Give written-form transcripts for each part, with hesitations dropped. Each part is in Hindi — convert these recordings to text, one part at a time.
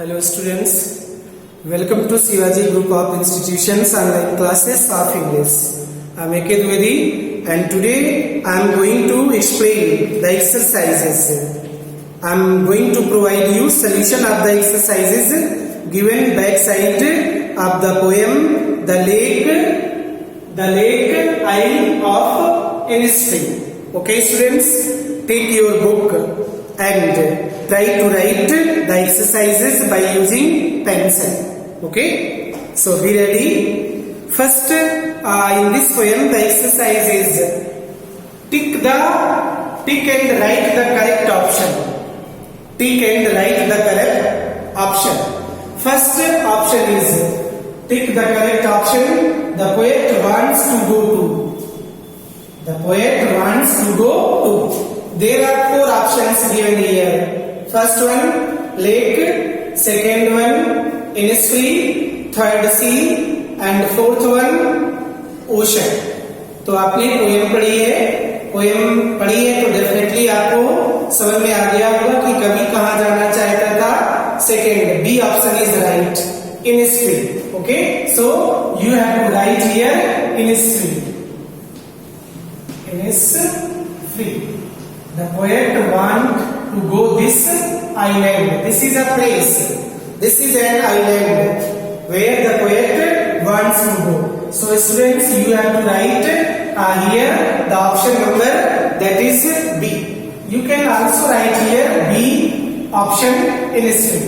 Hello students, welcome to Shivaji Group of Institutions online classes of English. I am A.K. Dwivedi and today I am going to explain the exercises. I am going to provide you solution of the exercises given back side of the poem The Lake Isle of Innisfree. Okay students, take your book and try to write the exercises by using pencil. Okay, so be ready. First, in this poem the exercise is tick and write the correct option. Tick and write the correct option. First option is tick the correct option. The poet wants to go to. The poet wants to go to. There are four options given here. First one lake, second one Innisfree, third sea and fourth one ocean. तो आपने पोएम पढ़ी है तो डेफिनेटली आपको समझ में आ गया होगा कि कवि कहाँ जाना चाहता था. Second B option is right, Innisfree. Okay, so you have to write here Innisfree. The poet want to go this island. This is a place. This is an island where the poet wants to go. So students, you have to write here the option number, that is B. You can also write here B option Innisfree,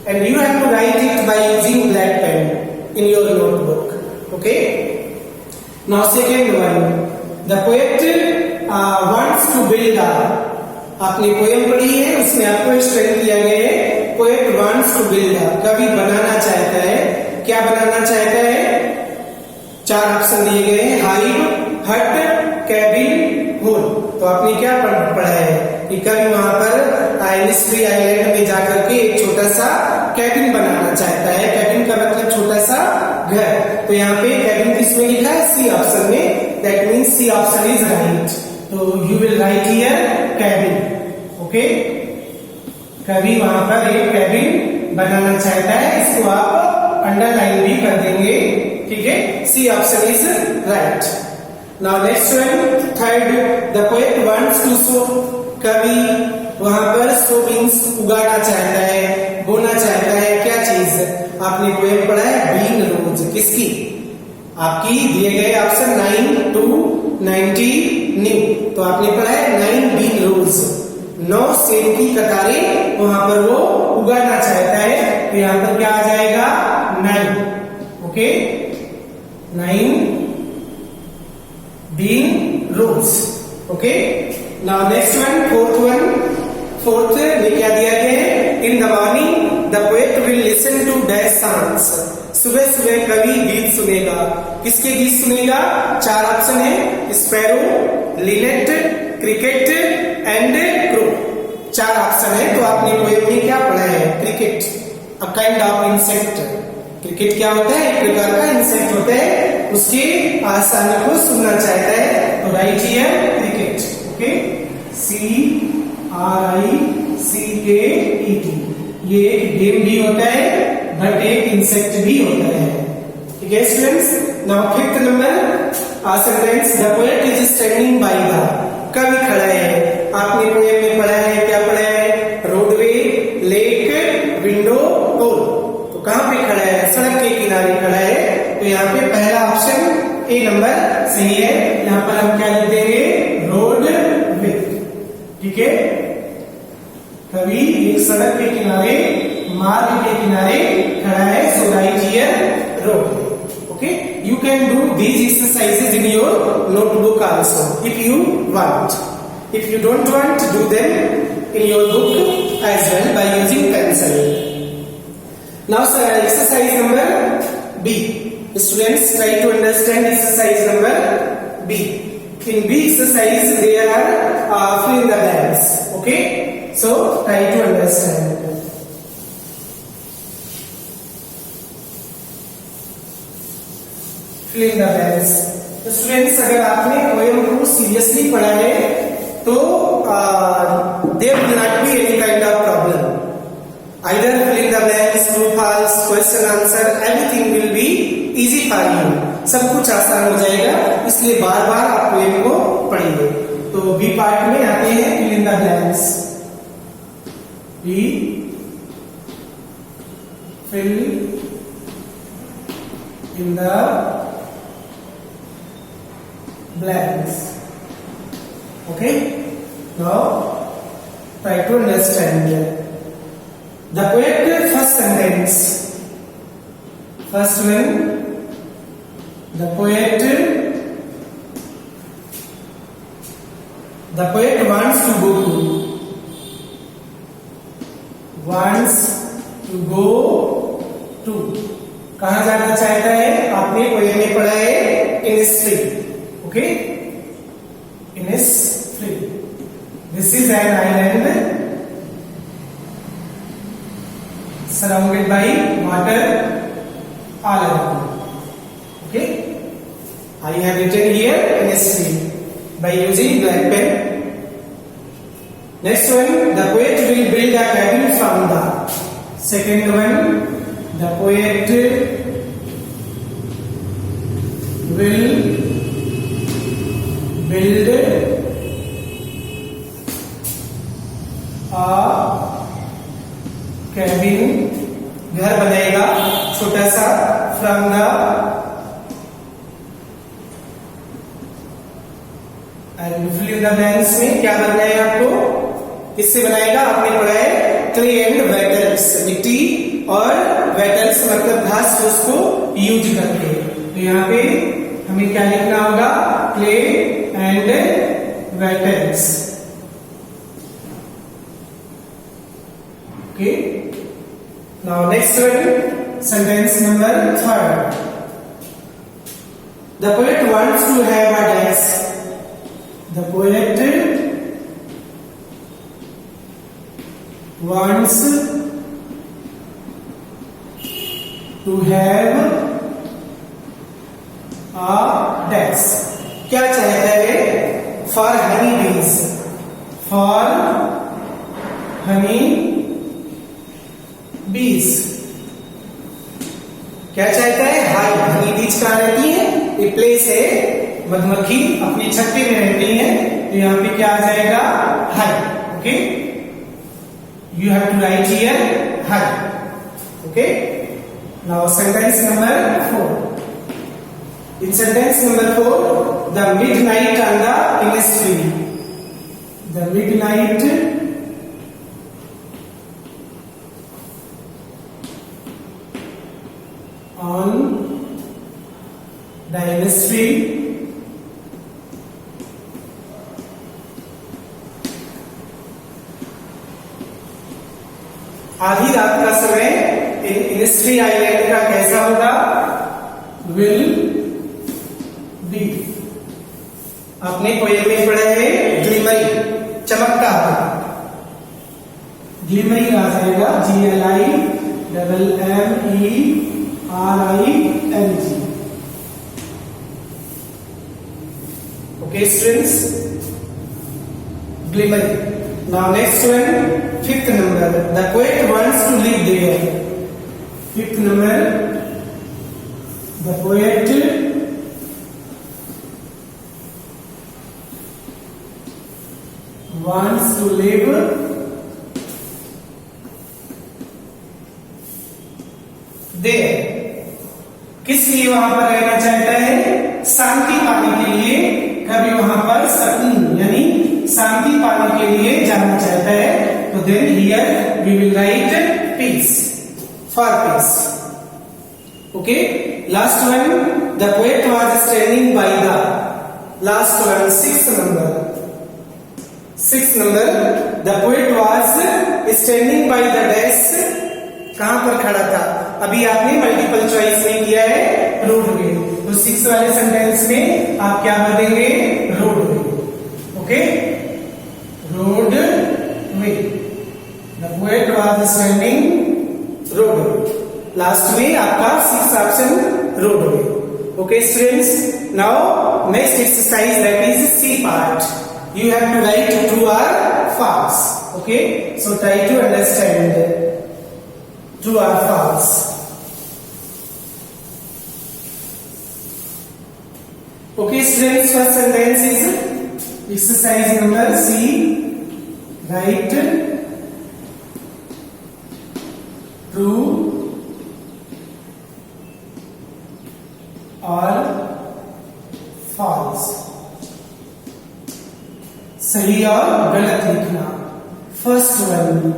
and you have to write it by using black pen in your notebook. Okay. Now second one, the poet wants to build a. आपने पोएम पढ़ी है, उसमें आपको एक्सप्लेन किया गया है poet wants to build a. कवि बनाना चाहता है. क्या बनाना चाहता है? चार ऑप्शन दिए गए हैं, हाइव, हट, कैबिन, होल. तो आपने क्या पढ़ा है कि कवि वहां पर इनिस्फ्री आइलैंड में जाकर के एक छोटा सा कैबिन बनाना चाहता है. कैबिन का मतलब छोटा सा घर. तो यहाँ पे कैबिन किसमें लिखा है? सी ऑप्शन में. That means C option is right. तो you will write here cabin. Okay, कवि वहां पर एक कैबिन बनाना चाहता है. इसको आप अंडरलाइन भी कर देंगे. ठीक है, C option is right. Now next one, third, the poet wants to so. कवि वहां पर सो मीन्स उगाना चाहता है, बोना चाहता है. क्या चीज? आपने पोएम पढ़ा है बीन रोज. किसकी? आपकी दिए गए ऑप्शन 9 to 90 न्यू. तो आपने पढ़ा है 9 बीन रोज, 9 सेब की कतारें वहां पर वो उगाना चाहता है. तो यहां पर क्या आ जाएगा? 9. Okay, 9 bean rows. Okay, now next one, fourth में क्या दिया गया है? In the morning the poet will listen to dash songs. सुबह सुबह कवि गीत सुनेगा. किसके गीत सुनेगा? चार ऑप्शन है, sparrow, Lynette, cricket and crow. चार ऑप्शन है. तो आपने पोएम में क्या पढ़ा है? Cricket, a kind of insect. Cricket क्या होता है? एक प्रकार का इंसेक्ट होता है. उसके आवाज को सुनना चाहता है. तो right here cricket. Okay, CRICKET. ये एक गेम भी होता है बट एक इंसेक्ट भी होता है. ठीक है students. Now fifth number, sentence, the poet is standing by the. कवि खड़ा है. आपने पोएम में पढ़ा है, क्या पढ़ा है? Roadway, lake, window, hole. तो कहां पे खड़ा है? सड़क के किनारे खड़ा है. तो यहाँ पे पहला ऑप्शन ए नंबर सही है. यहाँ पर हम क्या लिख देंगे? रोड वे. ठीक है, कवि एक सड़क के किनारे, मार्ग के किनारे खड़ा है. So right here road. Okay, you can do these exercises in your notebook also if you want. If you don't want, do them in your book as well by using pencil. Now sir, exercise number B. Students, try to understand exercise number B. In B exercise there are fill in the blanks. Okay, so try to understand. Fill in the blanks. तो स्टूडेंट्स, अगर आपने पोएम को सीरियसली पढ़ा है तो there will not be any kind of problem. Either fill in the blank question answer everything will be easy for you, सब कुछ आसान हो जाएगा, इसलिए बार बार आप पोएम को पढ़िए। तो बी पार्ट में आते हैं fill in the blanks. B fill in the blanks. Okay, now try to understand the poet first sentence. First one, the poet wants to go to कहाँ जाना चाहता है? आपने पोएम में पढ़ा है Innisfree. Okay, Innisfree. This is an island surrounded by water all around. Okay, I have written here Innisfree by using black pen. Next one, the poet will build a cabin from the. Second one, the poet will build a cabin, घर बनाएगा छोटा सा, from the and fill in the blanks में क्या बनना है आपको? किससे बनाएगा? आपने पढ़ा है clay and wattles, मिट्टी और wattles मतलब घास उसको यूज करके। तो यहाँ पे हमें क्या लिखना होगा? clay and wattles. Okay, now next one, sentence number 3. The poet wants to have a desk. The poet wants to have a desk. क्या चाहता है? For honey bees. For honey bees. क्या चाहता है? हाई हनी बीज कहाँ रहती है? ये प्लेस है, मधुमक्खी अपनी छत्ते में रहती है, तो यहाँ पे क्या आ जाएगा? Hive. Okay, you have to write here hive. Okay, now sentence number 4. In sentence number 4, the midnight on the Innisfree. The midnight on the Innisfree आधी रात का समय Innisfree आइलैंड का कैसा होगा? Will be. आपने पोएम में पढ़ा है ग्लिमरी, चमकता हुआ. ग्लिमरी आ जाएगा GLIMMERING. Okay students, ग्लिमरी. Now next one, 5th number. The poet wants to live there. 5th number, the poet wants to live there. किस लिए वहां पर रहना चाहता है? शांति पाने के लिए, कभी वहां पर सकून यानी शांति पाने के लिए जाना चाहता है. तो then here we will write peace, for peace. Okay, last one, the poet was standing by the. Last one, 6th number. 6th number, the poet was standing by the desk. कहां पर खड़ा था? अभी आपने मल्टीपल चॉइस में किया है रोडवे, तो 6 वाले सेंटेंस में आप क्या भरेंगे? Roadway. Okay, roadway. The poet was standing roadway. Last में आपका 6th option roadway. Okay students, now next exercise that is C part. You have to write true or false. Okay, so try to understand true or false. Okay, students, first sentence is exercise number C. Write true or false, सही और गलत लिखना. First one,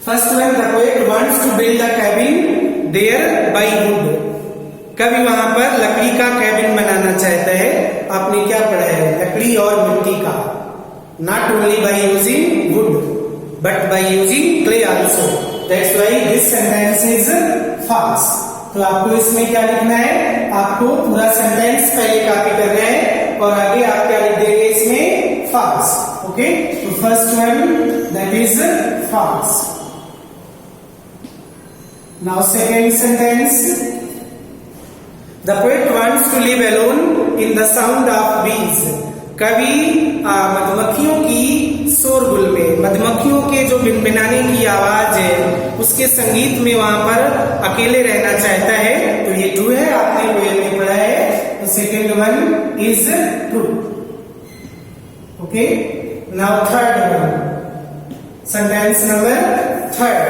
the poet wants to build a cabin there by wood. कवि वहां पर लकड़ी का कैबिन बनाना चाहता है. आपने क्या पढ़ा है? लकड़ी और मिट्टी का. Not only by using wood, but by using clay also. That's why this sentence is false. तो आपको इसमें क्या लिखना है? आपको पूरा सेंटेंस पहले कॉपी करना है और आगे आप क्या लिख देंगे इसमें? false. Okay, so first one, that is false. Now second sentence, the poet wants to live alone in the sound of bees. कवि मधुमक्खियों की शोरगुल में, मधुमक्खियों के जो भिनभिनाने की आवाज है उसके संगीत में वहां पर अकेले रहना चाहता है. तो ये ट्रू है, आपने पोएम में पढ़ा है. तो second one is true. Okay, now third one, sentence number third,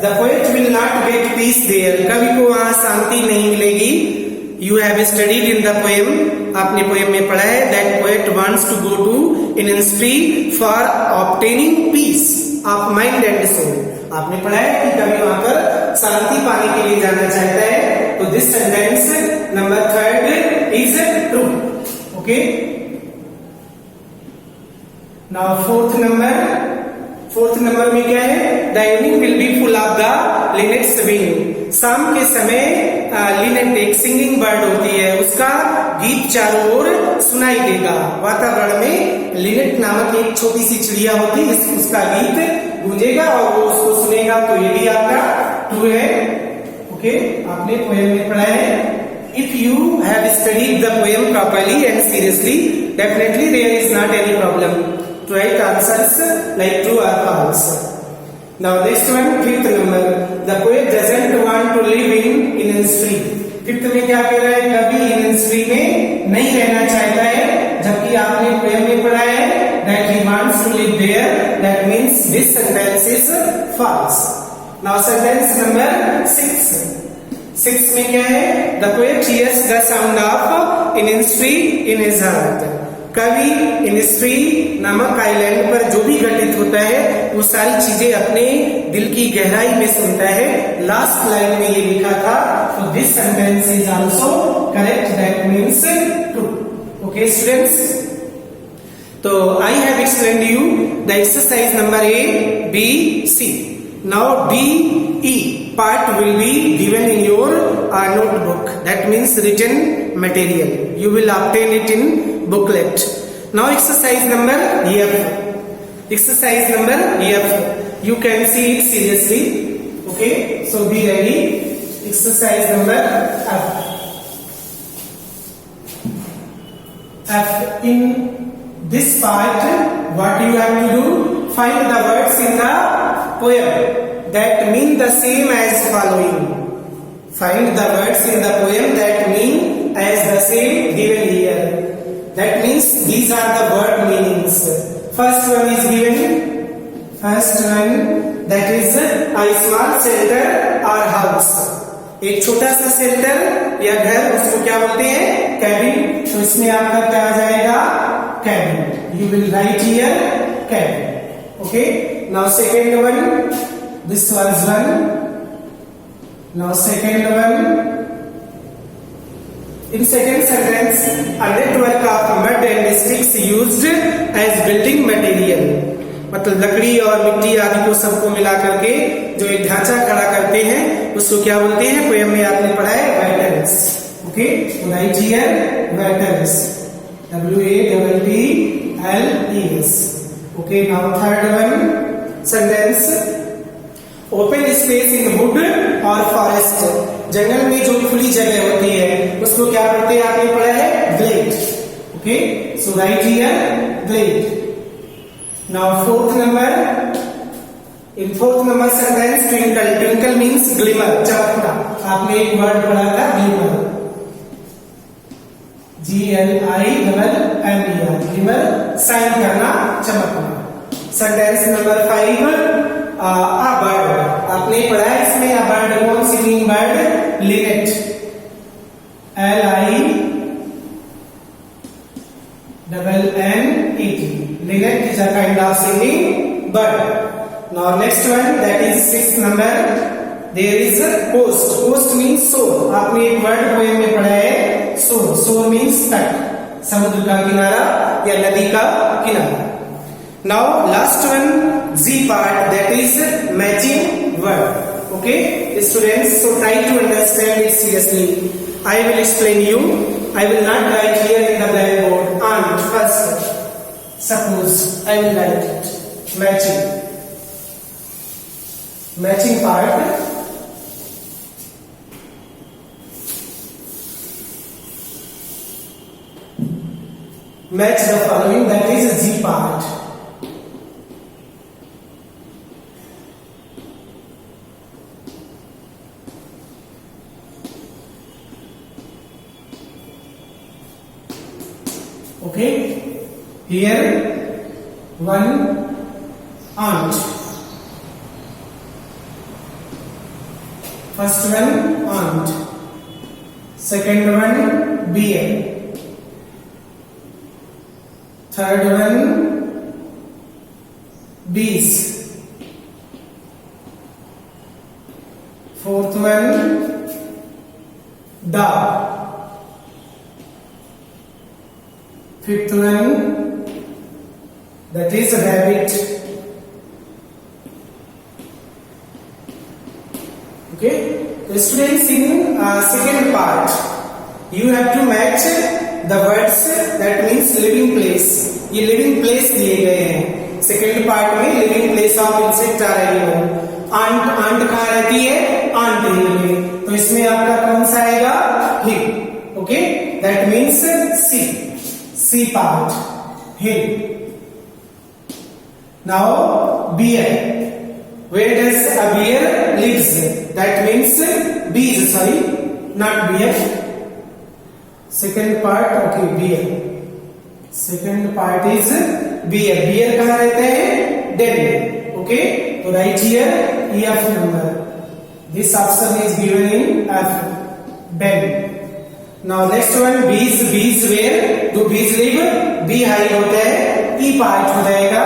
the poet will not get peace there. कवि को वहां शांति नहीं मिलेगी. You have studied in the poem, आपने पोएम में पढ़ा है, that poet wants to go to an spree for obtaining peace of mind and soul. आपने पढ़ा है कि कवि वहां पर शांति पाने के लिए जाना चाहता है. तो this sentence number third is true. Okay, now fourth number में क्या है? The evening will be full of the linnet's wing. शाम के समय लिनेट एक सिंगिंग बर्ड होती है, उसका गीत चारों ओर सुनाई देगा. वातावरण में लिनेट नामक एक छोटी सी चिड़िया होती है, उसका गीत गूंजेगा और वो उसको सुनेगा. तो ये भी आपका ट्रू है. ओके, आपने पोएम में पढ़ा है. If you have studied the poem properly and seriously, definitely there is not any problem to write answers like true or false. Now next one, fifth number, the poet doesn't want to live in a spree. Fifth में क्या कह रहा है? कभी इन spree में नहीं रहना चाहता है, जबकि आपने पोएम में पढ़ा है that he wants to live there. That means this sentence is false. Now sentence number 6. में क्या है? The poet hears the sound of an spree in his heart. कवि इनिस्ट्री नामक आइलैंड पर जो भी घटित होता है वो सारी चीजें अपने दिल की गहराई में सुनता है. लास्ट लाइन में ये लिखा था. तो this sentence is also correct. That means true. Okay students, तो I have explained you the exercise number A, B, C. Now D, E part will be given in your notebook. That means written material. You will obtain it in booklet. Now exercise number F. Exercise number F. You can see it seriously. Okay, so be ready. Exercise number F. In this part, what you have to do? Find the words in the poem that mean the same as following. Find the words in the poem that mean as the same given here. That means these are the word meanings. First one is given. First one, that is a small shelter or house. एक छोटा सा शेल्टर या घर, उसको क्या बोलते हैं? कैबिन. तो इसमें आपका क्या आ जाएगा? Cabin. You will write here cabin. Okay. Now second one. This was one. Now second one. In second sentence, a network of mud and sticks used as building material. मतलब लकड़ी और मिट्टी आदि को सबको मिला करके जो एक ढांचा खड़ा करते हैं उसको क्या बोलते हैं? पोएम में आपने पढ़ा है wattles. Okay, right here wattles. WATTLES. Okay, now third one sentence, open space in wood or forest. जंगल में जो खुली जगह होती है उसको क्या बोलते हैं? आपने पढ़ा है glade. Okay, so right here glade. Now fourth number, in fourth number sentence, twinkle. Twinkle means glimmer, चमकना. आपने एक वर्ड पढ़ा था ग्लिमर. GLIMMER, ग्लिमर साइन करना, चमकना। सेंटेंस नंबर 5, अ बर्ड, आपने पढ़ा है इसमें अ बर्ड, कौन singing bird? Lynette, LINNET, Lynette is a kind of singing bird. Now next one, that is 6th number, there is a coast. Coast means shore, आपने एक वर्ड पोएम में पढ़ा है shore, shore means तट, समुद्र का किनारा या नदी का किनारा। Now last one, Z part, that is matching word. Okay students, so try to understand it seriously. I will explain you. I will not write here in the blackboard. And first, suppose I will write it, matching part, match the following, that is Z part. Okay, here one aunt, first one aunt, second one beer, third one bees, fourth one dog, fifth one, that is rabbit. Okay, the students in second part, you have to match the words, that means living place. ये living place दिए गए हैं सेकेंड पार्ट में, लिविंग प्लेस ऑफ इंसेक्ट आ रही है। आंट, आंट कहाँ रहती है? आंट हिल में, तो इसमें आपका कौन सा आएगा? Hill. Okay, that means C, C part, hill. Now bear, where does a bear lives? That means bees, sorry, not bear. Second part, okay, bear. Second part is bear. Bear कहाँ रहते हैं? Den में. Okay, तो right here EF number. This option is given in F. Den. Now next one, bees. Bees where do bees live? Bee hive होता है, ई पार्ट हो जाएगा,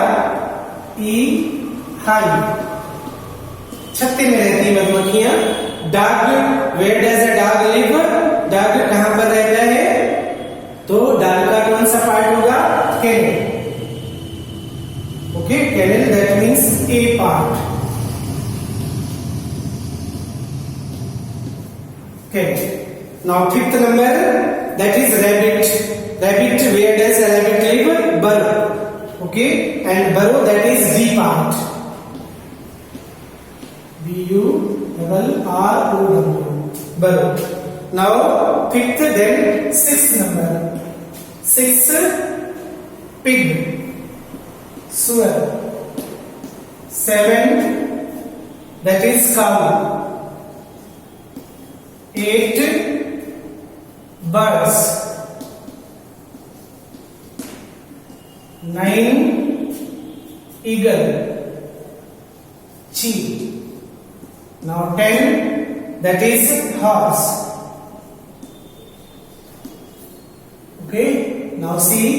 ई हाई, छत्ते में रहती है मधुमक्खियां। Dog, where does a dog live? Dog कहां पर रहता है? तो डॉग का कौन सा पार्ट होगा? Kennel. Okay, kennel, that means a part. Kennel. Now fifth number, that is rabbit. Rabbit, where does a rabbit live? Burrow. Okay, and burrow, that is B part. B-U-R-R-O-W. Burrow. Now fifth, then sixth number. Sixth, pig. Sewer. Seven, that is cow. 8, birds. 9, eagle. Sheep. Now 10, that is horse. Okay, now see.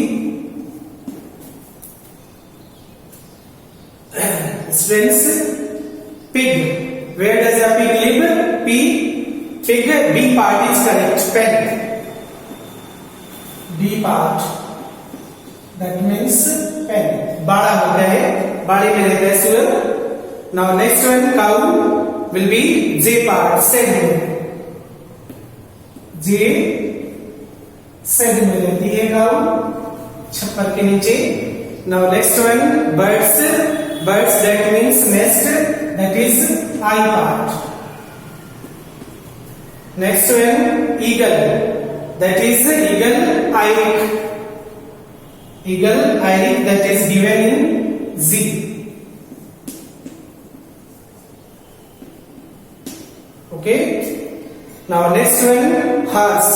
Students, pig. Where does a pig live? P. Pig, B part is correct. Pen. B part. That means pen. बाड़ा होता है, बाड़े में रहता है सुअर। Now next one, cow will be J part. Shed में, J shed में रहती है cow, छप्पर के नीचे। Now next one, birds. Birds, that means nest, that is I part. Next one, eagle, that is eagle irik. Eagle irik, that is given in Z. Okay. Now next one, horse.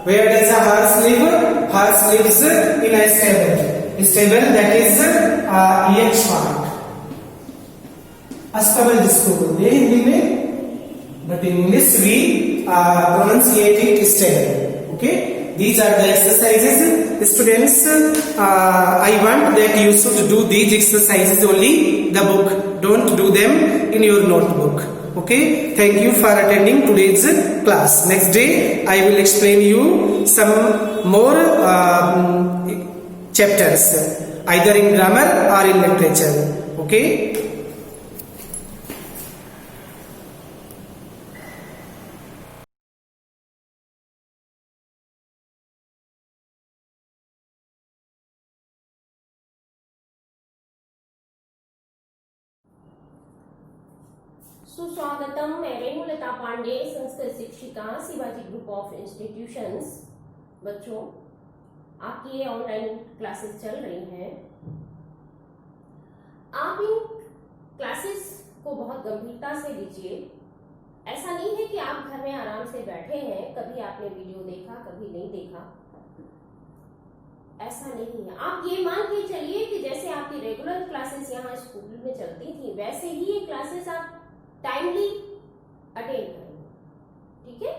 Where does a horse live? Horse lives in a stable. Stable, that is EH part. अस्तबल जिसको बोलते हैं हिंदी में, but in English we pronunciate it stable. Okay, these are the exercises. Students, I want that you should do these exercises only the book. Don't do them in your notebook. Okay, thank you for attending today's class. Next day I will explain you some more chapters, either in grammar or in literature. Okay. सुस्वागतम। मैं रेणुलता पांडे, संस्कृत शिक्षिका, शिवाजी ग्रुप ऑफ इंस्टीट्यूशंस। बच्चों, आपकी ये ऑनलाइन क्लासेस चल रही हैं। आप इन क्लासेस को बहुत गंभीरता से लीजिए। ऐसा नहीं है कि आप घर में आराम से बैठे हैं, कभी आपने वीडियो देखा कभी नहीं देखा, ऐसा नहीं है। आप ये मान के चलिए कि जैसे आपकी रेगुलर क्लासेस यहाँ स्कूल में चलती थी, वैसे ही ये क्लासेस आप टाइमली अटेंड करेंगे। ठीक है,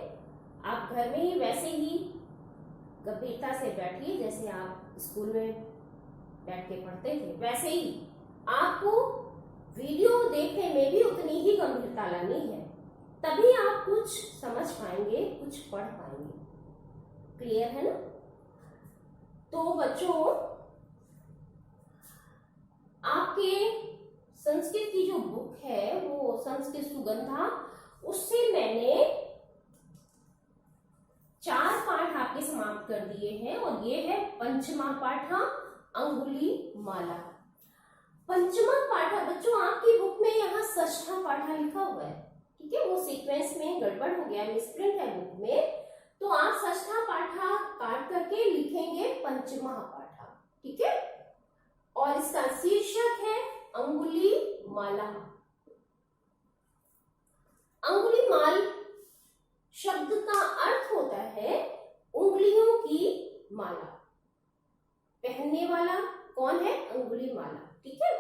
आप घर में ही वैसे ही गंभीरता से बैठिए, जैसे आप स्कूल में बैठ के पढ़ते थे, वैसे ही आपको वीडियो देखने में भी उतनी ही गंभीरता लानी है, तभी आप कुछ समझ पाएंगे, कुछ पढ़ पाएंगे। क्लियर है ना? तो बच्चों, आपके संस्कृत की जो बुक है वो संस्कृत सुगंधा, उससे मैंने 4 पाठ आपके समाप्त कर दिए हैं और ये है पंचमा पाठा अंगुली माला। पंचमा पाठा बच्चों, आपकी बुक में यहाँ षष्ठा पाठा लिखा हुआ है। ठीक है, वो सीक्वेंस में गड़बड़ हो गया, मिसप्रिंट है बुक में, तो आप षष्ठा पाठा काट करके लिखेंगे पंचमा पाठा। ठीक है, और इसका शीर्षक है अंगुली माला। अंगुली माल शब्द का अर्थ होता है उंगलियों की माला। पहनने वाला कौन है? अंगुली माला। ठीक है,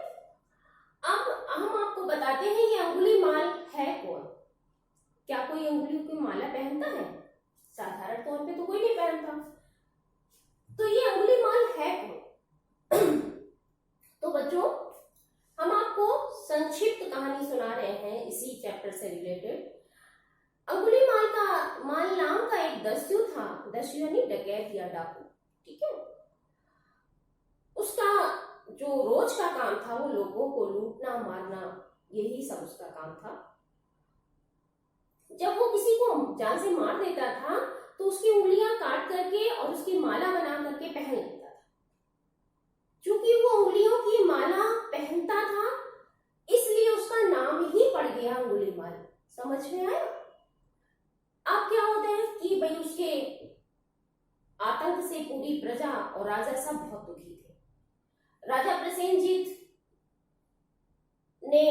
अब हम आपको बताते हैं ये अंगुली माल है कौन। क्या कोई अंगुलियों की माला पहनता है? साधारण तौर पे तो कोई नहीं पहनता। तो ये अंगुली माल है कौन? तो बच्चों, हम आपको संक्षिप्त कहानी सुना रहे हैं इसी चैप्टर से रिलेटेड। अंगुली माल नाम का एक दस्यु था। दस्यु यानी डकैत या डाकू। ठीक है, उसका जो रोज का काम था वो लोगों को लूटना मारना, यही सब उसका काम था। जब वो किसी को जान से मार देता था तो उसकी उंगलियां काट करके और उसकी माला बना करके पहन लेता था। चूंकि वो उंगलियों की माला पहनता था, इसलिए उसका नाम ही पड़ गया अंगुली माल। समझ में आया? अब क्या होता है कि भाई उसके आतंक से पूरी प्रजा और राजा सब बहुत दुखी थे। राजा प्रसेनजीत ने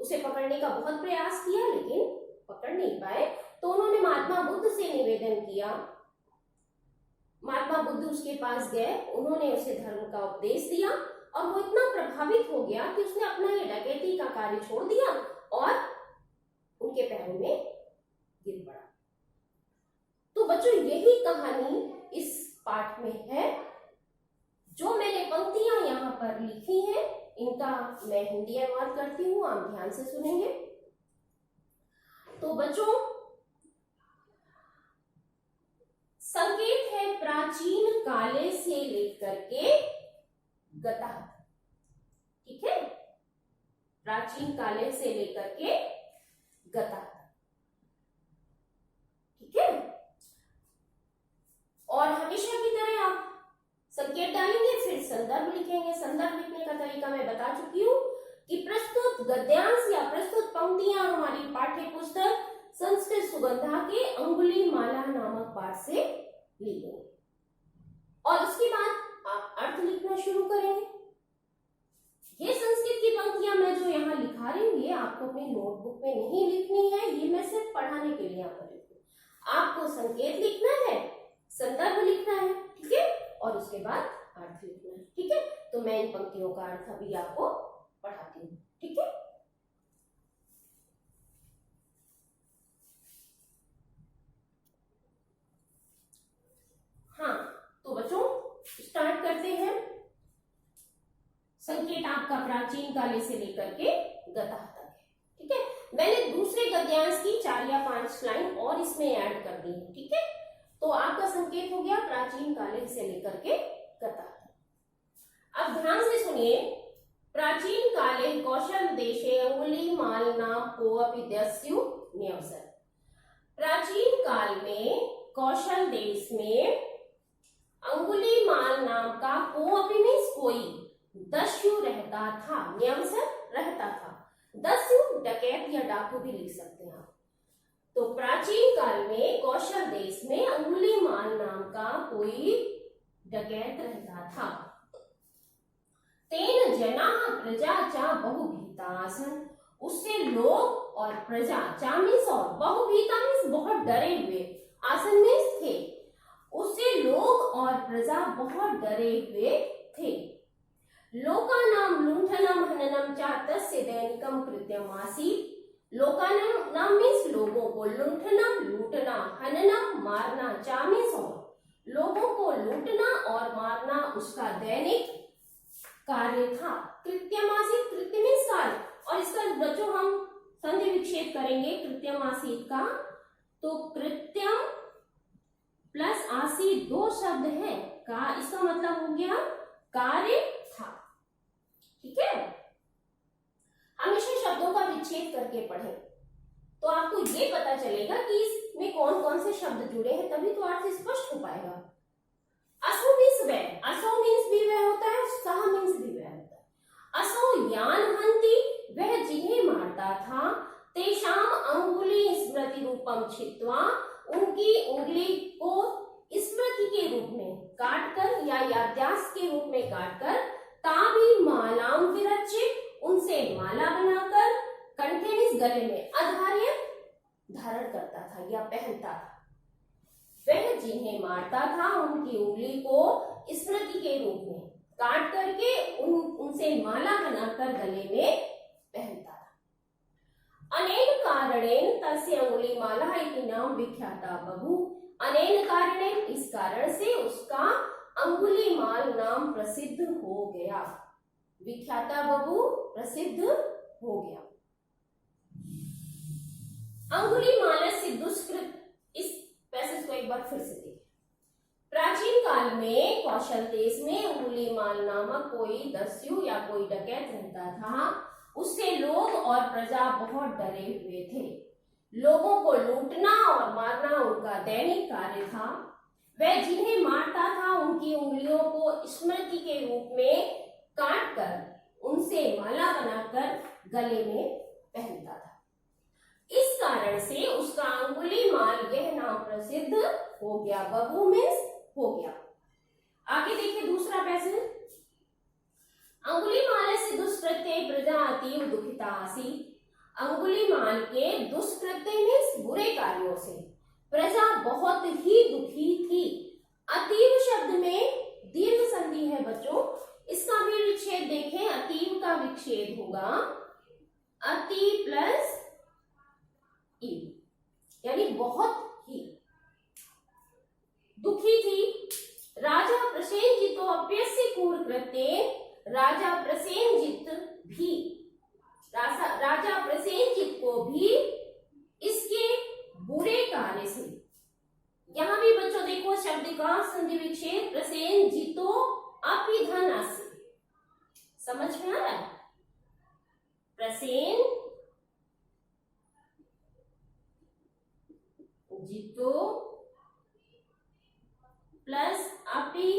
उसे पकड़ने का बहुत प्रयास किया, लेकिन पकड़ नहीं पाए। तो उन्होंने महात्मा बुद्ध से निवेदन किया। महात्मा बुद्ध उसके पास गए, उन्होंने उसे धर्म का उपदेश दिया और वो इतना प्रभावित हो गया कि उसने अपना ये डकैती का कार्य छोड़ दिया और उनके पैरों में गिर पड़ा। तो बच्चों, यही कहानी इस पाठ में है। जो मैंने पंक्तियां यहाँ पर लिखी हैं, इनका मैं हिंदी अनुवाद करती हूँ, आप ध्यान से सुनेंगे। तो बच्चों, संकेत है प्राचीन काले से लेकर के गतः। ठीक है, प्राचीन काले से लेकर के गतः। ठीक है, और हमेशा की तरह आप संकेत डालेंगे, फिर संदर्भ लिखेंगे। संदर्भ लिखने का तरीका मैं बता चुकी हूँ कि प्रस्तुत गद्यांश या प्रस्तुत पंक्तियां हमारी पाठ्य पुस्तक संस्कृत सुगंधा के अंगुली माला नामक पाठ से ली गई, और उसके बाद आप अर्थ लिखना शुरू करेंगे। ये संस्कृत की पंक्तियां मैं जो यहाँ लिखा रही हूँ, ये आपको अपनी नोटबुक में नहीं लिखनी है, ये मैं सिर्फ पढ़ाने के लिए यहाँ पर लिखूँ। आपको संकेत लिखना है, संदर्भ लिखना है, ठीक है, और उसके बाद अर्थ लिखना है, ठीक है। तो मैं इन पंक्तियों का अर्थ अभी आपको पढ़ाती हूँ, ठीक है। हाँ, तो बच्चों स्टार्ट करते हैं। संकेत आपका प्राचीन काल से लेकर के गतः तक है, ठीक है। मैंने दूसरे गद्यांश की 4 या 5 लाइन और इसमें ऐड कर दी है, ठीक है। तो आपका संकेत हो गया प्राचीन काल से लेकर के गतः तक। अब ध्यान से सुनिए। प्राचीन काले कौशल देशे अंगुलीमाल नाम को अपि दस्यु न्यवसर। प्राचीन काल में कौशल देश में अंगुलीमाल नाम का को अपि मीन्स कोई दस्यु रहता था, न्यवसर रहता था। दस्यु डकैत या डाकू भी लिख सकते हैं आप। तो प्राचीन काल में कौशल देश में अंगुलीमाल नाम का कोई डकैत रहता था। तेन जना प्रजा चा बहुभीता आसन। उससे लोग और प्रजा, चा मीन्स और, बहुभीता मीन्स बहुत डरे हुए, आसन मीन्स थे। उससे लोग और प्रजा बहुत डरे हुए थे। लोकानाम लुंठनम हननम चा तस्य दैनिकम कृत्यम आसीत्। लोकानाम नाम मीन्स लोगों को, लुंठनम लूटना, हननम मारना, चा मीन्स और, लोगों को लूटना और मारना उसका दैनिक कार्य था। कृत्यमासीत, कृत्य मीन्स कार्य, और इसका बच्चों हम संधि विच्छेद करेंगे कृत्यमासीत का। तो कृत्यम प्लस आसीत 2 शब्द है का, इसका मतलब हो गया कार्य था, ठीक है। हमेशा शब्दों का विच्छेद करके पढ़ें तो आपको ये पता चलेगा कि इसमें कौन कौन से शब्द जुड़े हैं, तभी तो अर्थ स्पष्ट हो पाएगा। असो मीन्स वह, असो मीन्स भी वह होता है, सह मीन्स भी वह होता है। असो यान हंति, वह जिन्हें मारता था। तेषाम अंगुली स्मृति रूपम छित्वा, उनकी उंगली को स्मृति के रूप में काटकर या याददाश्त के रूप में काटकर, ताबी मालाम विरचित, उनसे माला बनाकर, कंठे मीन्स गले में, अधार्य धारण करता था या पहनता था। वह जिन्हें मारता था उनकी उंगली को स्मृति के रूप में काट करके उनसे माला बनाकर गले में पहनता था। अनेन कारणेन तस्य अंगुली माला इति नाम विख्याता बभू। अनेन कारणेन, इस कारण से उसका अंगुलीमाल नाम प्रसिद्ध हो गया। विख्याता बभू, प्रसिद्ध हो गया। अंगुलीमाल से दुष्कृत, इस पैसेज को एक बार फिर से देखिए। प्राचीन काल में कौशल देश में अंगुलीमाल नामक कोई दस्यु या कोई डकैत रहता था। उससे लोग और प्रजा बहुत डरे हुए थे। लोगों को लूटना और मारना उनका दैनिक कार्य था। वह जिन्हें मारता था उनकी उंगलियों को स्मृति के रूप में काट कर उनसे माला बनाकर गले में पहनता था। इस कारण से उसका अंगुलीमाल यह नाम प्रसिद्ध हो गया। बबू मीन्स हो गया। आगे देखिए दूसरा पैसेज। अंगुलीमाल से दुष्कृत्य प्रजा अतीव दुखिता आसीत्। अंगुलीमाल के दुष्कृत्य मीन्स बुरे कार्यों से प्रजा बहुत ही दुखी थी। अतीव शब्द में दीर्घ संधि है बच्चों, इसका भी विच्छेद देखें। अतीव का विच्छेद होगा अति प्लस ई, यानी बहुत ही दुखी थी। राजा प्रसेनजित अप्यस्य क्रूर कृत्ये, राजा प्रसेनजित भी, राजा प्रसेनजित को भी इसके बुरे कार्य से, यहां भी बच्चों देखो शब्द का संधि विच्छेद प्रसेनजितो अपिधनस्य, समझ में आ रहा है? प्रसेन जितो प्लस अपि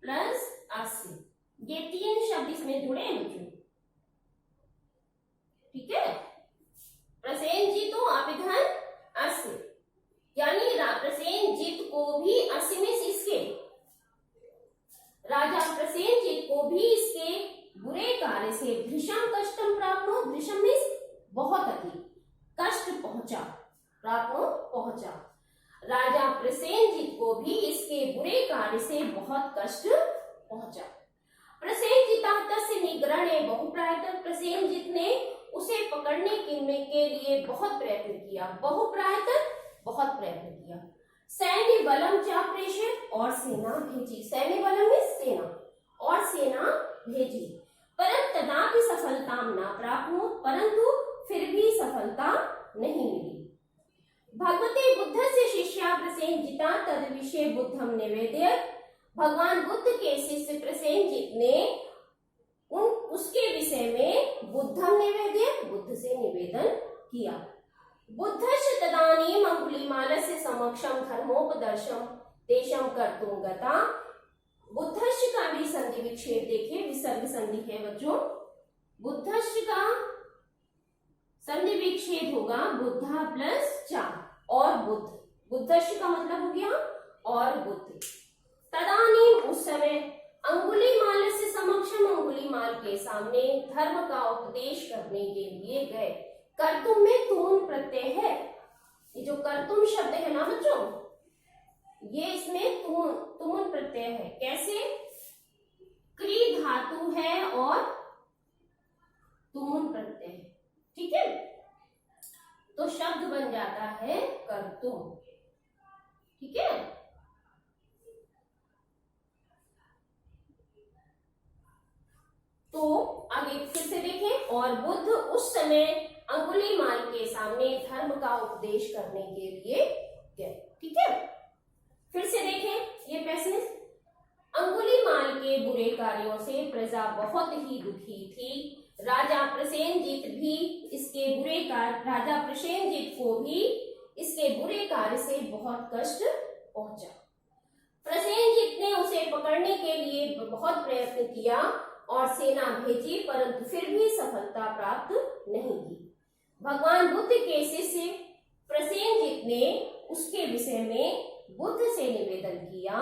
प्लस अस्य, ये 3 शब्द इसमें जुड़े हैं बच्चों, ठीक है। प्रसेनजितो अपिधन अस्य, यानी प्रसेनजित को भी, अस्य में इसके, राजा प्रसेनजित को भी इसके बुरे कार्य से भीषण कष्टम प्राप्त हो। भीषण मीन्स बहुत अधिक कष्ट पहुंचा, प्राप्त पहुंचा। राजा प्रसेनजित प्रसेनजित ने उसे पकड़ने के लिए बहुत प्रयत्न किया, बहुत प्रयत्न किया। सैन्य बलम चाप्रेषित और सेना भेजी, सैन्य बलम में सेना और सेना भेजी, परंतु तदापि सफलता न प्राप्त, परंतु फिर भी सफलता नहीं मिली। भगवते बुद्धस्य शिष्या प्रसेनजिता तद विषय बुद्धम निवेदयत्, भगवान बुद्ध के शिष्य प्रसेनजित ने उसके विषय में बुद्धम निवेदयत्, बुद्ध से निवेदन किया। बुद्धस्य तदानीम् अंगुलीमालस्य समक्षम धर्मोपदर्शम तेषां कर्तुं गता। बुद्धस्य का भी संधि विच्छेद देखिए, विसर्ग संधि है बच्चों। बुद्धस्य का संधि विच्छेद होगा बुद्धा प्लस चा और बुद्ध, बुद्धस्य का मतलब हो गया और बुद्ध। तदानीम उस समय अंगुलीमाल से समक्षम, अंगुलीमाल के सामने धर्म का उपदेश करने के लिए गए। कर्तुम में तुम प्रत्यय है, ये जो कर्तुम शब्द है ना बच्चों, ये इसमें तुम प्रत्यय है। कैसे? क्री धातु है और तुम प्रत्यय है, ठीक है। तो शब्द बन जाता है कर्तुम, ठीक है। तो आगे फिर से देखें, और बुद्ध उस समय अंगुलीमाल के सामने धर्म का उपदेश करने के लिए गए, ठीक है। फिर से देखें ये पैसेज, अंगुलीमाल के बुरे कार्यों से प्रजा बहुत ही दुखी थी। राजा प्रसेनजित भी इसके बुरे कार्य, राजा प्रसेनजित को भी इसके बुरे कार्य से बहुत कष्ट पहुंचा। प्रसेनजित ने उसे पकड़ने के लिए बहुत प्रयत्न किया और सेना भेजी, परंतु फिर भी सफलता प्राप्त नहीं की। भगवान बुद्ध के शिष्य प्रसेनजित ने उसके विषय में बुद्ध से निवेदन किया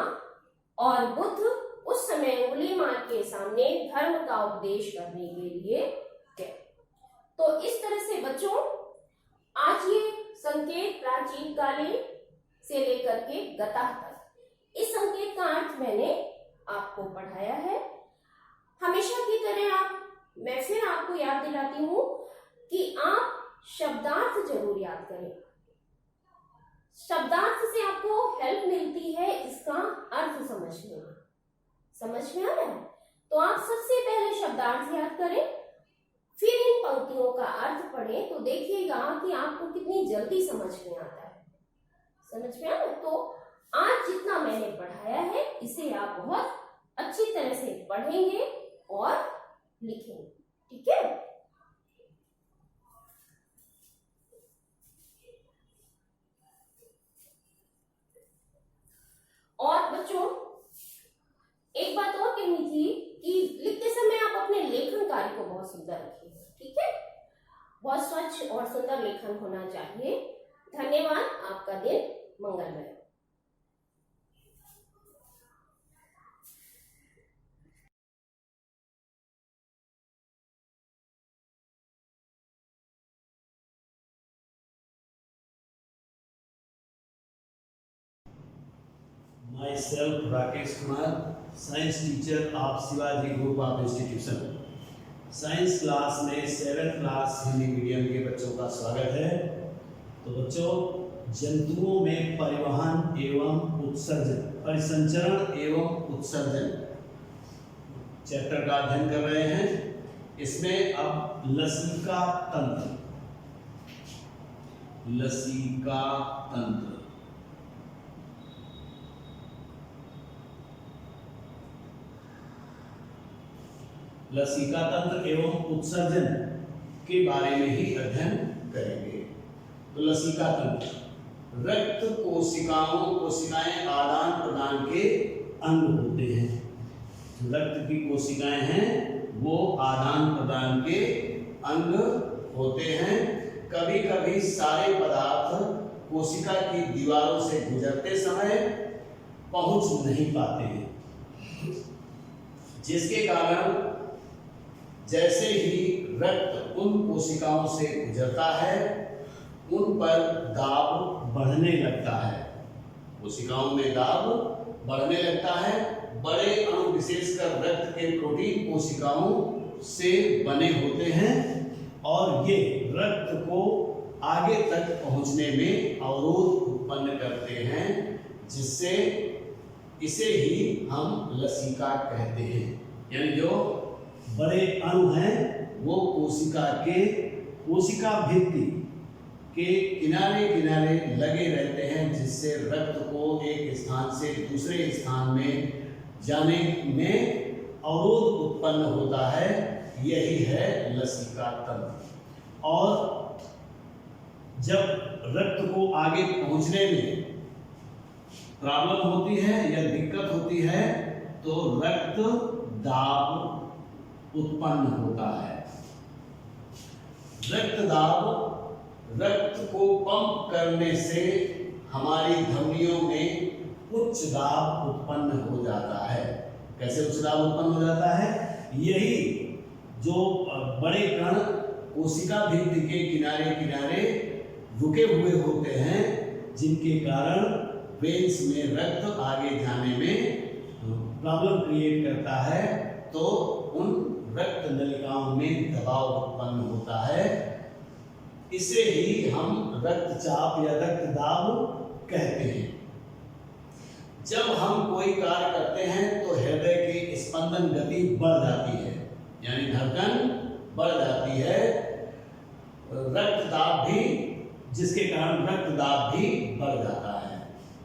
और बुद्ध उस समय अंगुलीमाल के सामने धर्म का उपदेश करने के लिए गए। तो इस तरह से बच्चों आज ये संकेत प्राचीन कालीन से लेकर के गता तक, इस संकेत का अर्थ मैंने आपको पढ़ाया है। हमेशा की तरह मैं फिर आपको याद दिलाती हूं कि आप शब्दार्थ जरूर याद करें। शब्दार्थ से आपको हेल्प मिलती है इसका अर्थ समझने में। समझ में आ रहा है? तो आप सबसे पहले शब्दार्थ याद करें, फिर इन पंक्तियों का अर्थ पढ़ें, तो देखिएगा कि आपको कितनी जल्दी समझ में आता है। समझ में आ रहा है? तो आज जितना मैंने पढ़ाया है इसे आप बहुत अच्छी तरह से पढ़ेंगे और लिखेंगे, ठीक है। और बच्चों एक बात और कहनी थी कि लिखते समय आप अपने लेखन कार्य को बहुत सुंदर रखिए, ठीक है। बहुत स्वच्छ और सुंदर लेखन होना चाहिए। धन्यवाद, आपका दिन मंगलमय। Myself Rakesh Kumar, science teacher of Shivaji Group of Institution. Science class में 7th क्लास हिंदी मीडियम के बच्चों का स्वागत है। तो बच्चों, जंतुओं में परिवहन एवं उत्सर्जन, परिसंचरण एवं उत्सर्जन चैप्टर का अध्ययन कर रहे हैं। इसमें अब लसिका तंत्र, लसिका तंत्र, लसिका तंत्र एवं उत्सर्जन के बारे में ही अध्ययन करेंगे। तो लसिका तंत्र, रक्त कोशिकाएं आदान प्रदान के अंग होते हैं। जो रक्त की कोशिकाएं हैं वो आदान प्रदान के अंग होते हैं। कभी कभी सारे पदार्थ कोशिका की दीवारों से गुजरते समय पहुंच नहीं पाते हैं, जिसके कारण जैसे ही रक्त उन कोशिकाओं से गुजरता है उन पर दाब बढ़ने लगता है, कोशिकाओं में दाब बढ़ने लगता है। बड़े अणु विशेषकर रक्त के प्रोटीन कोशिकाओं से बने होते हैं और ये रक्त को आगे तक पहुंचने में अवरोध उत्पन्न करते हैं, जिससे इसे ही हम लसीका कहते हैं। यानी जो बड़े अणु हैं वो कोशिका भित्ति के किनारे किनारे लगे रहते हैं, जिससे रक्त को एक स्थान से दूसरे स्थान में जाने में अवरोध उत्पन्न होता है। यही है लसीका तंत्र। और जब रक्त को आगे पहुंचने में प्रॉब्लम होती है या दिक्कत होती है तो रक्त दाब उत्पन्न होता है। रक्त दाब रक्त को पंप करने से हमारी धमनियों में उच्च दाब उत्पन्न हो जाता है। कैसे उच्च दाब उत्पन्न हो जाता है? यही जो बड़े कण कोशिका भित्ति के किनारे किनारे रुके हुए होते हैं, जिनके कारण वेन्स में रक्त आगे जाने में प्रॉब्लम क्रिएट करता है, तो उन रक्त नलिकाओं में दबाव उत्पन्न होता है। इसे ही हम रक्तचाप या रक्त दाब कहते हैं। जब हम कोई कार्य करते हैं तो हृदय की स्पंदन गति बढ़ जाती है, यानी धड़कन बढ़ जाती है, रक्तदाब भी, जिसके कारण रक्तदाब भी बढ़ जाता है।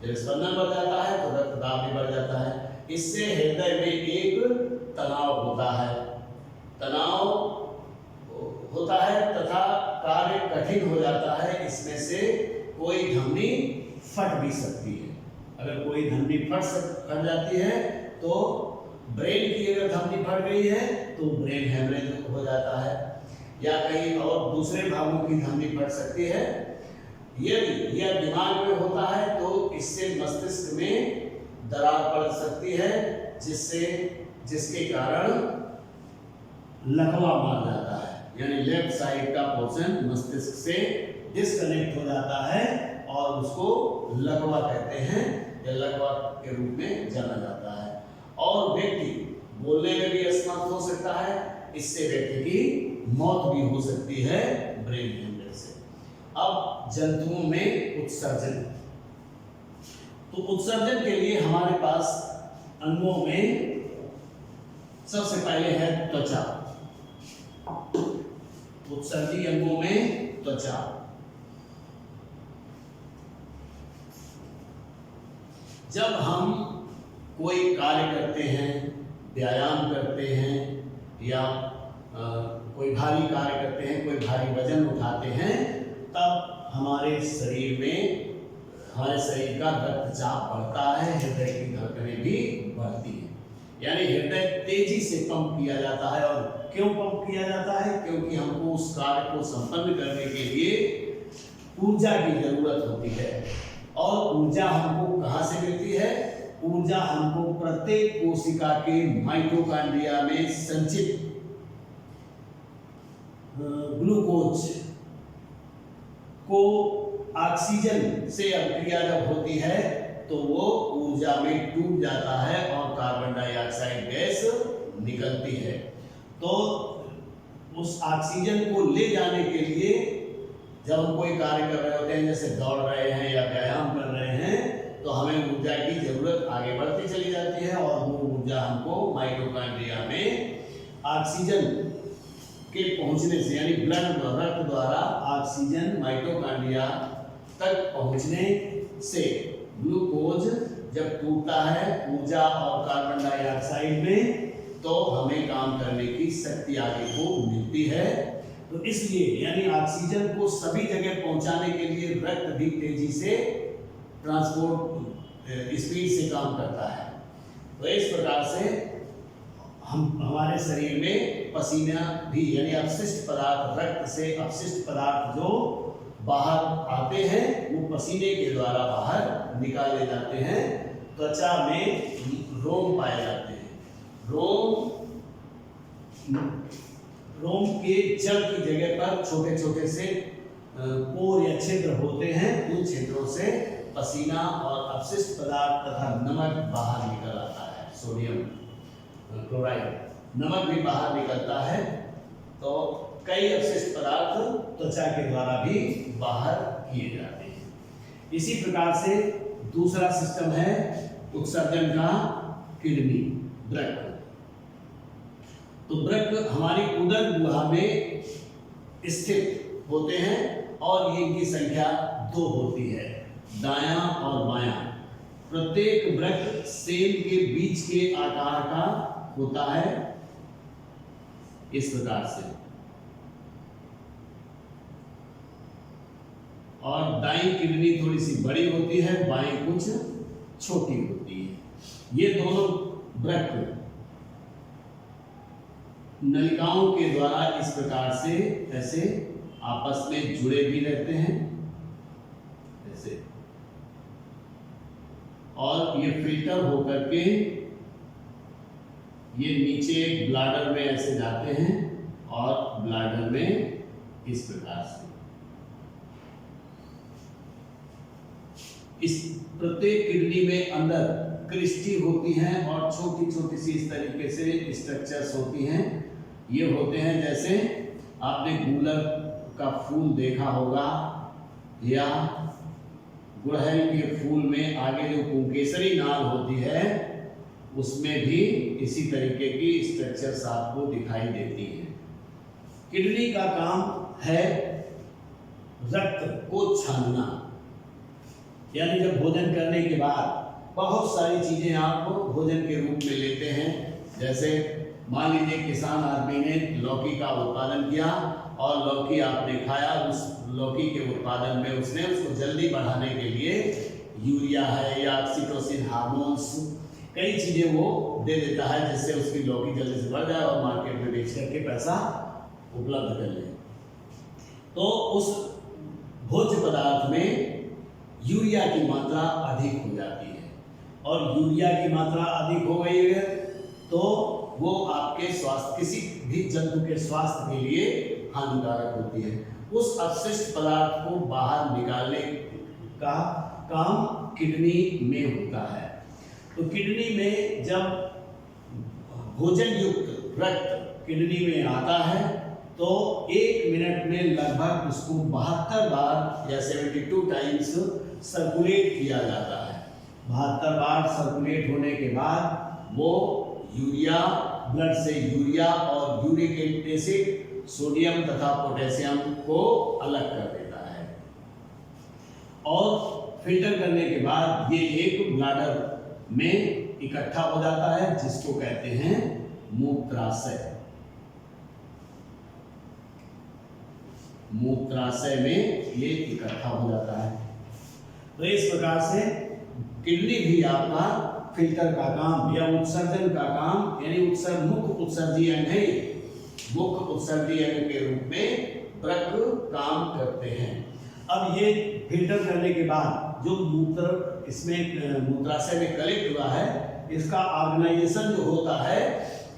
जब स्पंदन बढ़ जाता है तो रक्तदाब भी बढ़ जाता है। इससे हृदय में एक तनाव होता है, तनाव होता है तथा कार्य कठिन हो जाता है। इसमें से कोई धमनी फट भी सकती है। अगर कोई धमनी फट जाती है तो ब्रेन की अगर धमनी फट गई है तो ब्रेन हेमरेज हो जाता है, या कहीं और दूसरे भागों की धमनी फट सकती है। यदि यह दिमाग में होता है तो इससे मस्तिष्क में दरार पड़ सकती है, जिसके कारण लकवा मार जाता है, यानी लेफ्ट साइड का पोर्शन मस्तिष्क से डिस्कनेक्ट हो जाता है और उसको लकवा कहते हैं या लकवा के रूप में जाना जाता है। और व्यक्ति बोलने में भी असमर्थ हो सकता है। इससे व्यक्ति की मौत भी हो सकती है ब्रेन हेमरेज से। अब जंतुओं में उत्सर्जन, तो उत्सर्जन के लिए हमारे पास अंगों में सबसे पहले है त्वचा। उत्सर्जी अंगों में त्वचा। जब हम कोई कार्य करते हैं, व्यायाम करते हैं या कोई भारी कार्य करते हैं, कोई भारी वजन उठाते हैं, तब हमारे शरीर का रक्तचाप बढ़ता है, हृदय की धड़कनें भी बढ़ती हैं। यानी हृदय तेजी से पंप किया जाता है। और क्यों पंप किया जाता है? क्योंकि हमको उस कार्य को संपन्न करने के लिए ऊर्जा की जरूरत होती है। और ऊर्जा हमको कहाँ से मिलती है? ऊर्जा हमको प्रत्येक कोशिका के माइटोकॉन्ड्रिया में संचित ग्लूकोज को ऑक्सीजन से अभिक्रिया जब होती है तो वो ऊर्जा में डूब जाता है और कार्बन डाइऑक्साइड गैस निकलती है। तो उस ऑक्सीजन को ले जाने के लिए जब हम कोई कार्य कर रहे होते हैं, जैसे दौड़ रहे हैं या व्यायाम कर रहे हैं, तो हमें ऊर्जा की जरूरत आगे बढ़ती चली जाती है और वो ऊर्जा हमको माइटोकॉन्ड्रिया में ऑक्सीजन के पहुंचने से, यानी रक्त द्वारा ऑक्सीजन माइटोकॉन्ड्रिया तक पहुंचने से ग्लूकोज जब टूटता है ऊर्जा और कार्बन डाइऑक्साइड में, तो हमें काम करने की शक्ति आगे को मिलती है। तो इसलिए यानी ऑक्सीजन को सभी जगह पहुंचाने के लिए रक्त भी तेजी से ट्रांसपोर्ट स्पीड से काम करता है। तो इस प्रकार से हमारे शरीर में पसीना भी, यानी अपशिष्ट पदार्थ, रक्त से अपशिष्ट पदार्थ जो बाहर आते हैं वो पसीने के द्वारा बाहर निकाले जाते हैं। त्वचा में रोम पाए जाते हैं। रोम के जड़ की जगह पर छोटे छोटे से पोर या छिद्र होते हैं। उन छिद्रों से पसीना और अपशिष्ट पदार्थ तथा नमक बाहर निकल आता है, सोडियम क्लोराइड। नमक भी बाहर निकलता है, तो कई अपशिष्ट पदार्थ त्वचा के द्वारा भी बाहर किए जाते हैं। इसी प्रकार से दूसरा सिस्टम है उत्सर्जन का, किडनी, वृक्क। तो वृक्क हमारी उदर गुहा में स्थित होते हैं और ये इनकी संख्या 2 होती है, दायां और बायां। प्रत्येक वृक्क सेल के बीच के आकार का होता है इस प्रकार से, और दाईं किडनी थोड़ी सी बड़ी होती है, बाईं कुछ छोटी होती है। ये दोनों वृक्क नलिकाओं के द्वारा इस प्रकार से ऐसे आपस में जुड़े भी रहते हैं ऐसे, और ये फिल्टर होकर के ये नीचे ब्लैडर में ऐसे जाते हैं और ब्लैडर में इस प्रकार से। इस प्रत्येक किडनी में अंदर क्रिस्टी होती हैं और छोटी छोटी सी इस तरीके से स्ट्रक्चर्स होती हैं। ये होते हैं जैसे आपने गुलर का फूल देखा होगा, या गुड़हल के फूल में आगे जो पुंकेसरी नाल होती है उसमें भी इसी तरीके की स्ट्रक्चर्स आपको दिखाई देती हैं। किडनी का काम है रक्त को छानना, यानी जब भोजन करने के बाद बहुत सारी चीजें आप भोजन के रूप में लेते हैं। जैसे मान लीजिए किसान आदमी ने लौकी का उत्पादन किया और लौकी आपने खाया, उस लौकी के उत्पादन में उसने उसको जल्दी बढ़ाने के लिए यूरिया है या ऑक्सीटोसिन हार्मोन्स, कई चीजें वो दे देता है जिससे उसकी लौकी जल्दी से बढ़ जाए और मार्केट में बेच करके पैसा उपलब्ध कर ले। तो उस भोज्य पदार्थ में यूरिया की मात्रा अधिक हो जाती है, और यूरिया की मात्रा अधिक हो गई है तो वो आपके स्वास्थ्य, किसी भी जंतु के स्वास्थ्य के लिए हानिकारक होती है। उस अपशिष्ट पदार्थ को बाहर निकालने का काम किडनी में होता है। तो किडनी में जब भोजन युक्त रक्त किडनी में आता है तो 1 मिनट में लगभग उसको 72 बार या 72 टाइम्स सर्कुलेट किया जाता है। 72 बार सर्कुलेट होने के बाद वो यूरिया, ब्लड से यूरिया और यूरिक एसिड, सोडियम तथा पोटेशियम को अलग कर देता है, और फिल्टर करने के बाद ये एक ब्लैडर में इकट्ठा हो जाता है जिसको कहते हैं मूत्राशय। मूत्राशय में ये इकट्ठा हो जाता है। तो इस प्रकार से किडनी भी आपका फिल्टर का काम या उत्सर्जन का काम, यानी मुख्य उत्सर्जी अंग है, मुख्य उत्सर्जी अंग के रूप में वृक्क काम करते हैं। अब ये फिल्टर करने के बाद जो मूत्र इसमें मूत्राशय में कलेक्ट हुआ है, इसका ऑर्गेनाइजेशन जो होता है,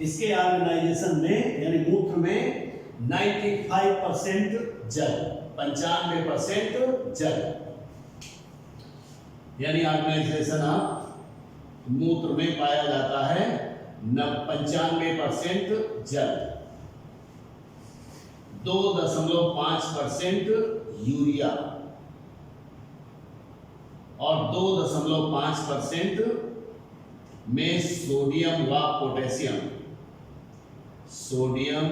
इसके ऑर्गेनाइजेशन में यानी मूत्र में 95% जल, 95% जल, यानी ऑर्गेनाइजेशन आप मूत्र में पाया जाता है 95% जल, 2.5% यूरिया और 2.5% में सोडियम व पोटेशियम, सोडियम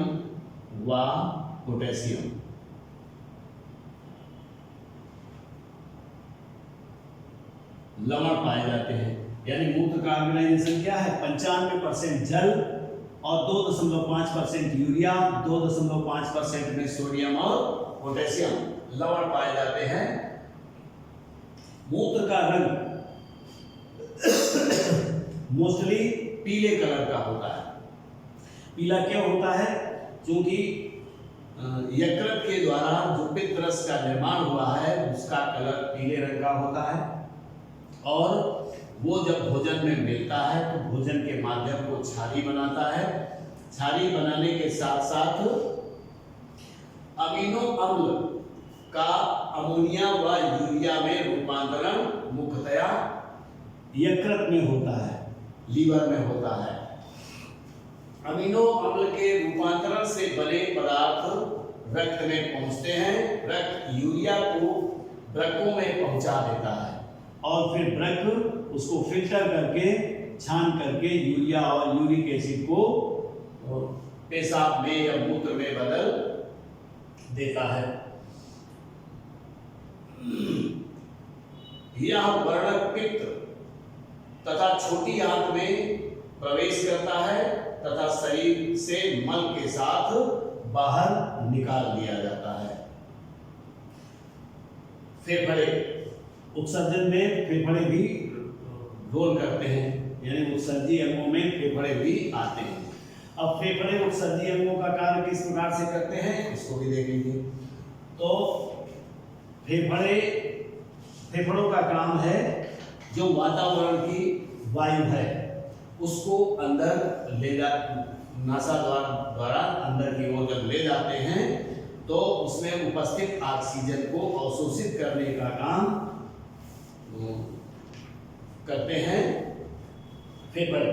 व पोटेशियम। लवण पाए जाते हैं। यानी मूत्र का ऑर्गेनाइजेशन क्या है? 95% जल और 2.5% यूरिया, 2.5% में सोडियम और पोटेशियम लवण पाए जाते हैं। मूत्र का रंग मोस्टली पीले कलर का होता है। पीला क्यों होता है? क्योंकि यकृत के द्वारा जो पित्त रस का निर्माण हुआ है उसका कलर पीले रंग का होता है, और वो जब भोजन में मिलता है तो भोजन के माध्यम को क्षारी बनाता है। क्षारी बनाने के साथ साथ अमीनो अम्ल का अमोनिया व यूरिया में रूपांतरण मुख्यतया यकृत में होता है, लीवर में होता है। अमीनो अम्ल के रूपांतरण से बने पदार्थ रक्त में पहुंचते हैं। रक्त यूरिया को वृक्कों में पहुंचा देता है और फिर वृक्क उसको फिल्टर करके छान करके यूरिया और यूरिक एसिड को पेशाब में या मूत्र में बदल देता है। यह वर्णक पित्त तथा छोटी आंत में प्रवेश करता है तथा शरीर से मल के साथ बाहर निकाल दिया जाता है। फेफड़े, उत्सर्जन में फेफड़े भी रोल करते हैं, यानी उत्सर्जी अंगों में फेफड़े भी आते हैं। अब फेफड़े उत्सर्जी अंगों का कार्य किस प्रकार से करते हैं इसको भी देख लीजिए। तो फेफड़ों का काम है जो वातावरण की वायु है उसको अंदर ले जा, नासा द्वारा अंदर की ओर जब ले जाते हैं तो उसमें उपस्थित ऑक्सीजन को अवशोषित करने का काम करते हैं फेफड़े।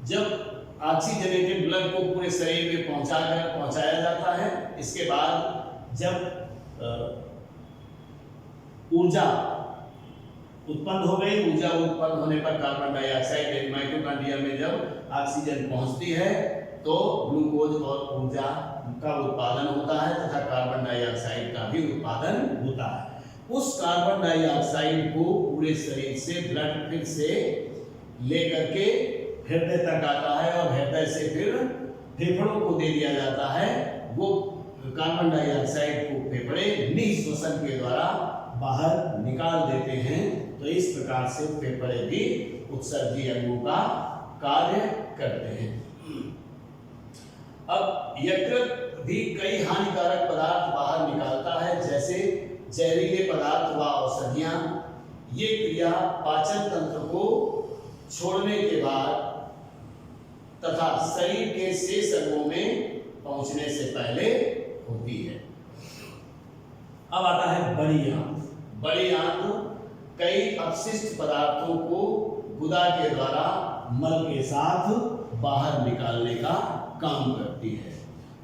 जब ऑक्सीजनेटेड ब्लड को पूरे शरीर में पहुंचाया जाता है, इसके बाद जब ऊर्जा उत्पन्न हो गई, ऊर्जा उत्पन्न होने पर कार्बन डाइऑक्साइड माइटोकॉन्ड्रिया में जब ऑक्सीजन पहुंचती है तो ग्लूकोज और ऊर्जा का उत्पादन होता है तथा कार्बन डाइऑक्साइड का भी उत्पादन होता है। उस कार्बन डाइऑक्साइड को पूरे शरीर से ब्लड फिर से लेकर के हृदय तक आता है और हृदय से फिर फेफड़ों को दे दिया जाता है। वो कार्बन डाइऑक्साइड को फेफड़े निःश्वसन के द्वारा बाहर निकाल देते हैं। तो इस प्रकार से फेफड़े भी उत्सर्जी अंगों का कार्य करते हैं। अब यकृत भी कई हानिकारक पदार्थ बाहर निकालता है, जैसे जहरीले पदार्थ व औषधियां। ये क्रिया पाचन तंत्र को छोड़ने के बाद तथा शरीर के शेष अंगों में पहुंचने से पहले होती है। अब आता है बड़ी आंत। बड़ी आंत कई अपशिष्ट पदार्थों को गुदा के द्वारा मल के साथ बाहर निकालने का काम करती है।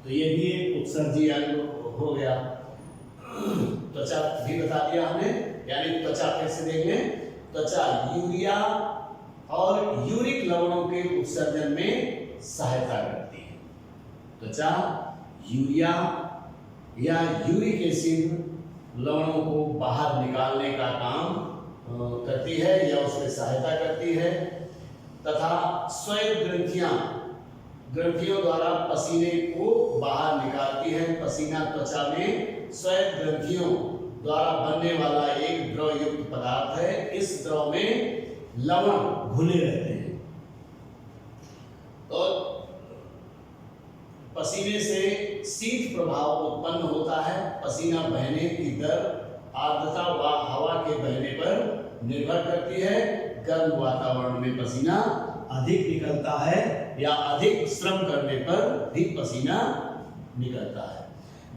तो ये भी एक उत्सर्जी अंग हो गया। त्वचा भी बता दिया हमने, यानी त्वचा फिर से देख लें। त्वचा यूरिया और यूरिक लवणों के उत्सर्जन में सहायता करती है। त्वचा यूरिया या यूरिक एसिड लवणों को बाहर निकालने का काम करती है या उसमें सहायता करती है तथा स्वेद ग्रंथियों द्वारा पसीने को बाहर निकालती है। पसीना त्वचा में स्वेद ग्रंथियों द्वारा बनने वाला एक द्रव युक्त पदार्थ है। इस द्रव में लवण घुले रहते हैं। तो पसीने से शीत प्रभाव उत्पन्न होता है। पसीना बहने की दर आर्द्रता व हवा के बहने पर निर्भर करती है। गर्म वातावरण में पसीना अधिक निकलता है या अधिक श्रम करने पर भी पसीना निकलता है।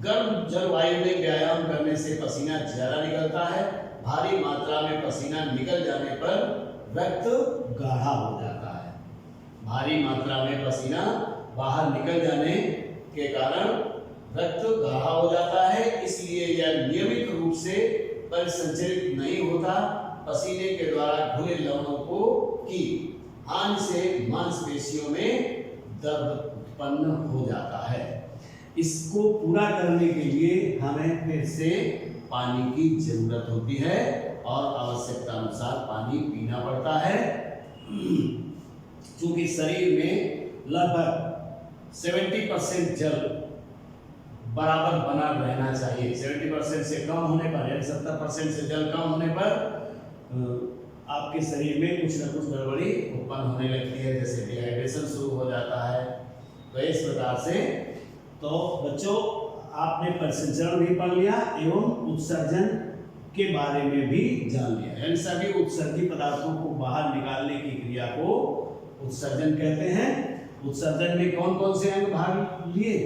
गर्म जलवायु में व्यायाम करने से पसीना ज्यादा निकलता है। भारी मात्रा में पसीना निकल जाने पर रक्त गाढ़ा हो जाता है। भारी मात्रा में पसीना बाहर निकल जाने के कारण रक्त गाढ़ा हो जाता है, इसलिए यह नियमित रूप से परिसंचरित नहीं होता। पसीने के द्वारा घुले लवणों को की हानि से मांसपेशियों में दर्द उत्पन्न हो जाता है। इसको पूरा करने के लिए हमें फिर से पानी की जरूरत होती है और आवश्यकता अनुसार पानी पीना पड़ता है। क्योंकि शरीर में लगभग 70% जल बराबर बना रहना चाहिए। 70% से कम होने पर यानी 70% से जल कम होने पर आपके शरीर में कुछ न कुछ गड़बड़ी उत्पन्न होने लगती है, जैसे डिहाइड्रेशन शुरू हो जाता है। तो इस प्रकार से तो बच्चों आपने परिसंचरण भी पढ़ लिया एवं उत्सर्जन के बारे में भी जान लिया। यानी सभी उत्सर्जी पदार्थों को बाहर निकालने की क्रिया को उत्सर्जन कहते हैं। उत्सर्जन में कौन कौन से अंग भाग लिए?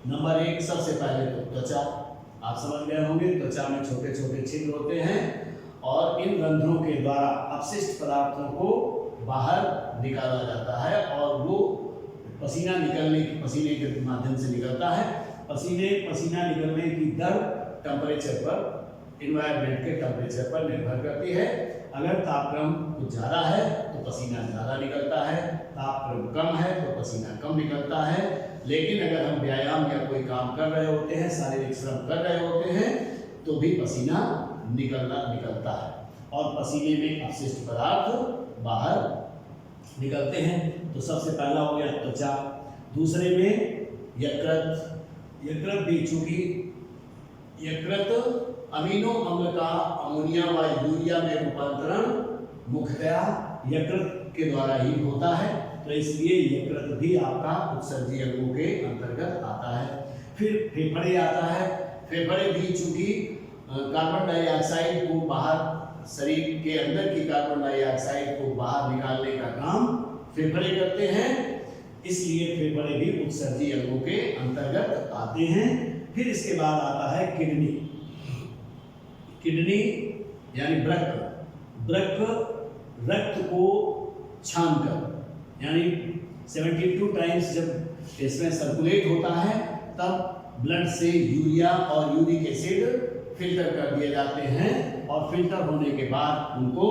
नंबर 1 सबसे पहले तो त्वचा। आप समझ गए होंगे, त्वचा में छोटे छोटे छिद्र होते हैं और इन रंध्रों के द्वारा अपशिष्ट पदार्थों को बाहर निकाला जाता है और वो पसीना पसीने के माध्यम से निकलता है। पसीना निकलने की दर टेम्परेचर पर, इन्वायरमेंट के टेम्परेचर पर निर्भर करती है। अगर तापक्रम कुछ ज़्यादा है तो पसीना ज़्यादा निकलता है, तापक्रम कम है तो पसीना कम निकलता है। लेकिन अगर हम व्यायाम या कोई काम कर रहे होते हैं, शारीरिक श्रम कर रहे होते हैं, तो भी पसीना निकलता है और पसीने में अपशिष्ट पदार्थ बाहर निकलते हैं। तो सबसे पहला हो गया त्वचा, दूसरे में यकृत भी, चूंकि यकृत अमीनो अम्ल का अमोनिया व यूरिया में रूपांतरण मुख्यतः यकृत के द्वारा ही होता है, तो इसलिए यकृत भी आपका उत्सर्जी अंगों के अंतर्गत आता है। फिर फेफड़े आता है। फेफड़े भी चूंकि कार्बन डाइऑक्साइड को बाहर, शरीर के अंदर की कार्बन डाइऑक्साइड को बाहर निकालने का काम फेफड़े करते हैं, इसलिए फेफड़े भी उत्सर्जी अंगों के अंतर्गत आते हैं। फिर इसके बाद आता है किडनी यानी वृक्क रक्त को छानकर, यानी 72 टाइम्स जब इसमें सर्कुलेट होता है तब ब्लड से यूरिया और यूरिक एसिड फिल्टर कर दिए जाते हैं और फिल्टर होने के बाद उनको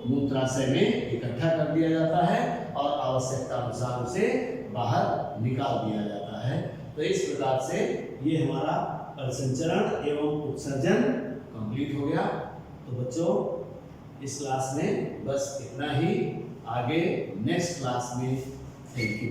मूत्राशय में इकट्ठा कर दिया जाता है और आवश्यकता अनुसार उसे बाहर निकाल दिया जाता है। तो इस प्रकार से ये हमारा परिसंचरण एवं उत्सर्जन कंप्लीट हो गया। तो बच्चों इस क्लास में बस इतना ही, आगे नेक्स्ट क्लास में। Thank you.